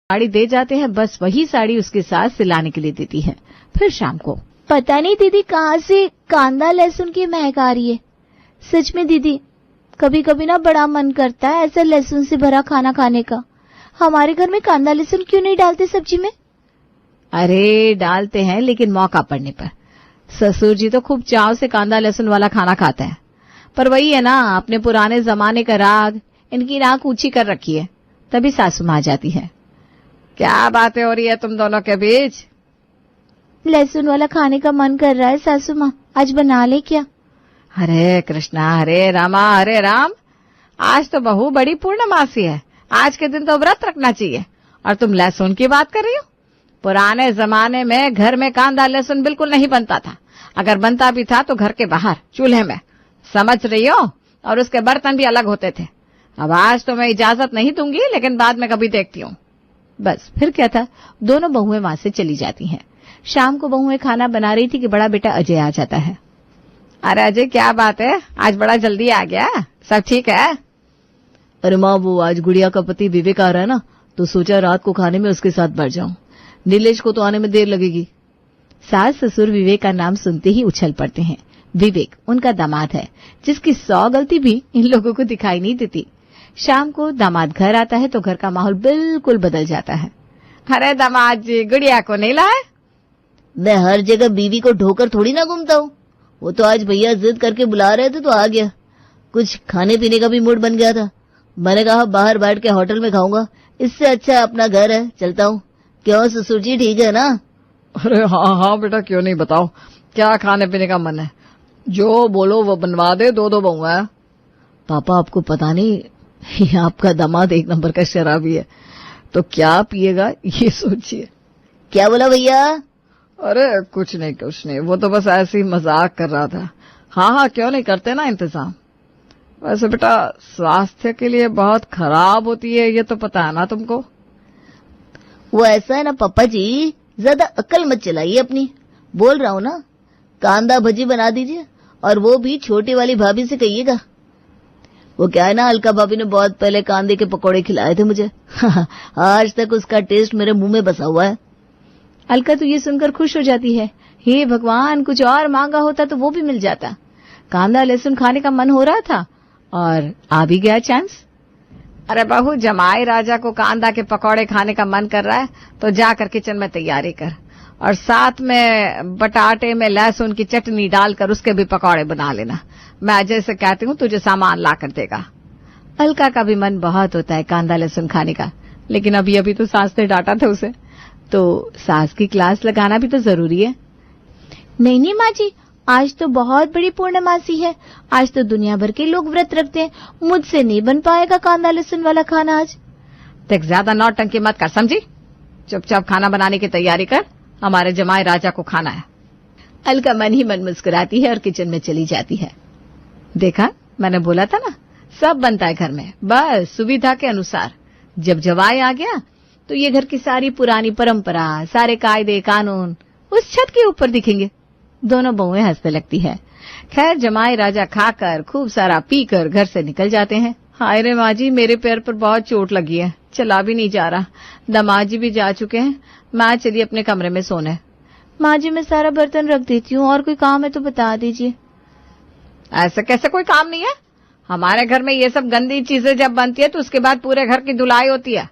साड़ी दे जाते हैं, बस वही साड़ी उसके साथ सिलाने के लिए देती है। फिर शाम को पता नहीं दीदी कहाँ से कांदा लहसुन की महक आ रही है। सच में दीदी, कभी कभी ना बड़ा मन करता है ऐसा लहसुन से भरा खाना खाने का। हमारे घर में कांदा लहसुन क्यों नहीं डालते सब्जी में? अरे डालते हैं, लेकिन मौका पड़ने पर। ससुर जी तो खूब चाव से कांदा लहसुन वाला खाना खाते हैं, पर वही है ना, अपने पुराने जमाने का राग इनकी नाक ऊंची कर रखी है, तभी सासू मां आ जाती है। क्या बातें हो रही है तुम दोनों के बीच? लहसुन वाला खाने का मन कर रहा है सासू माँ, आज बना ले क्या? हरे कृष्णा हरे रामा हरे राम। आज तो बहू बड़ी पूर्णमासी है, आज के दिन तो व्रत रखना चाहिए, और तुम लहसुन की बात कर रही हो? पुराने जमाने में घर में कांदा लहसुन बिल्कुल नहीं बनता था, अगर बनता भी था तो घर के बाहर चूल्हे में, समझ रही हो? और उसके बर्तन भी अलग होते थे। अब आज तो मैं इजाजत नहीं दूंगी, लेकिन बाद में कभी देखती हूँ। बस फिर क्या था, दोनों बहुएं वहां से चली जाती हैं। शाम को बहुएं खाना बना रही थी कि बड़ा बेटा अजय आ जाता है। अरे अजय, क्या बात है, आज बड़ा जल्दी आ गया, सब ठीक है? अरे माँ, वो आज गुड़िया का पति विवेक आ रहा है ना, तो सोचा रात को खाने में उसके साथ बैठ जाऊं। नीलेश को तो आने में देर लगेगी। सास ससुर विवेक का नाम सुनते ही उछल पड़ते हैं। विवेक उनका दामाद है, जिसकी 100 गलती भी इन लोगों को दिखाई नहीं देती। शाम को दामाद घर आता है तो घर का माहौल बिल्कुल बदल जाता है। अरे दामाद जी, गुड़िया को नहीं लाए? मैं हर जगह बीवी को ढोकर थोड़ी ना घूमता हूँ। वो तो आज भैया जिद करके बुला रहे थे तो आ गया। कुछ खाने पीने का भी मूड बन गया था। मैंने कहा बाहर बैठ के होटल में खाऊंगा, इससे अच्छा अपना घर है, चलता हूँ। क्यों ससुर जी, ठीक है ना? अरे हाँ हाँ बेटा, क्यों नहीं, बताओ क्या खाने पीने का मन है? जो बोलो वो बनवा दे, दो बहुआ है। पापा, आपको पता नहीं, ये आपका दामाद एक नंबर का शराबी है, तो क्या पिएगा ये सोचिए। क्या बोला भैया? अरे कुछ नहीं, वो तो बस ऐसे ही मजाक कर रहा था। हाँ हाँ, क्यों नहीं, करते ना इंतजाम। वैसे बेटा स्वास्थ्य के लिए बहुत खराब होती है, ये तो पता है ना तुमको? वो ऐसा है ना पापा जी, ज्यादा अक्ल मत चलाइए अपनी। बोल रहा हूँ ना, कांदा भजी बना दीजिए, और वो भी छोटी वाली भाभी से कहिएगा। वो क्या है ना, अलका भाभी ने बहुत पहले कांदे के पकौड़े खिलाए थे मुझे। आज तक उसका टेस्ट मेरे मुंह में बसा हुआ है। अलका तो ये सुनकर खुश हो जाती है। हे भगवान, कुछ और मांगा होता तो वो भी मिल जाता। कांदा लहसुन खाने का मन हो रहा था और आ भी गया चांस। अरे बहू, जमाई राजा को कांदा के पकौड़े खाने का मन कर रहा है तो जाकर किचन में तैयारी कर, और साथ में बटाटे में लहसुन की चटनी डालकर उसके भी पकौड़े बना लेना। मैं अजय से कहती हूँ तुझे सामान ला कर देगा। अलका का भी मन बहुत होता है कांदा लहसुन खाने का, लेकिन अभी अभी तो सास ने डांटा था उसे, तो सास की क्लास लगाना भी तो जरूरी है। नहीं माँ जी, आज तो बहुत बड़ी पूर्णमासी है, आज तो दुनिया भर के लोग व्रत रखते हैं, मुझसे नहीं बन पाएगा कांदा लहसुन वाला खाना आज। देख, ज्यादा नौटंकी मत कर, समझी? चुपचाप खाना बनाने की तैयारी कर, हमारे जमाई राजा को खाना है। अलका मन ही मन मुस्कुराती है और किचन में चली जाती है। देखा, मैंने बोला था ना, सब बनता है घर में, बस सुविधा के अनुसार। जब जवाई आ गया तो ये घर की सारी पुरानी परंपरा, सारे कायदे कानून उस छत के ऊपर दिखेंगे। दोनों बहुएं हंसने लगती है। खैर, जमाई राजा खाकर खूब सारा पीकर घर से निकल जाते हैं। हाय रे माँ जी, मेरे पैर पर बहुत चोट लगी है, चला भी नहीं जा रहा। दामाद जी भी जा चुके हैं, मैं चलिए अपने कमरे में सोने। माँ जी, मैं सारा बर्तन रख देती हूँ, और कोई काम है तो बता दीजिए। ऐसे कैसे कोई काम नहीं है? हमारे घर में ये सब गंदी चीजें जब बनती है तो उसके बाद पूरे घर की धुलाई होती है।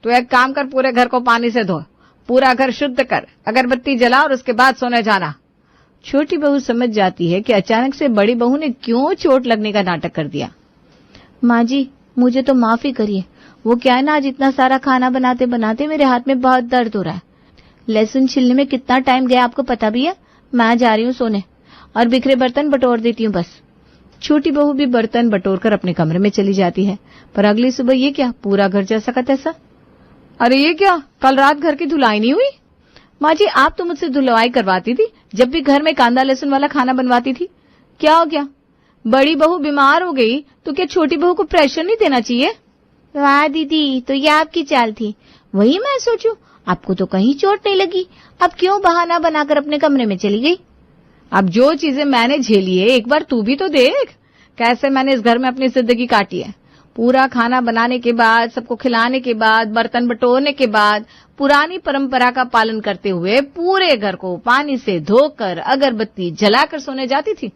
तो एक काम कर, पूरे घर को पानी से धो, पूरा घर शुद्ध कर, अगरबत्ती जला और उसके बाद सोने जाना। छोटी बहू समझ जाती है कि अचानक से बड़ी बहू ने क्यों चोट लगने का नाटक कर दिया। माँ जी, मुझे तो माफी करिए। वो क्या है ना, आज इतना सारा खाना बनाते बनाते मेरे हाथ में बहुत दर्द हो रहा है। लहसुन छिलने में कितना टाइम गया आपको पता भी है? मैं जा रही हूँ सोने, और बिखरे बर्तन बटोर देती हूँ बस। छोटी बहू भी बर्तन बटोर कर अपने कमरे में चली जाती है। पर अगली सुबह ये क्या, पूरा घर जैसा का तैसा। अरे ये क्या, कल रात घर की धुलाई नहीं हुई? माँ जी, आप तो मुझसे धुलवाई करवाती थी जब भी घर में कांदा लहसुन वाला खाना बनवाती थी। क्या हो गया? बड़ी बहू बीमार हो गई तो क्या छोटी बहू को प्रेशर नहीं देना चाहिए? वाह दीदी, तो ये आपकी चाल थी। वही मैं सोचूं, आपको तो कहीं चोट नहीं लगी, अब क्यों बहाना बनाकर अपने कमरे में चली गई? अब जो चीजें मैंने झेली है, एक बार तू भी तो देख कैसे मैंने इस घर में अपनी जिंदगी काटी है। पूरा खाना बनाने के बाद, सबको खिलाने के बाद, बर्तन बटोरने के बाद, पुरानी परंपरा का पालन करते हुए पूरे घर को पानी से धोकर अगरबत्ती जलाकर सोने जाती थी।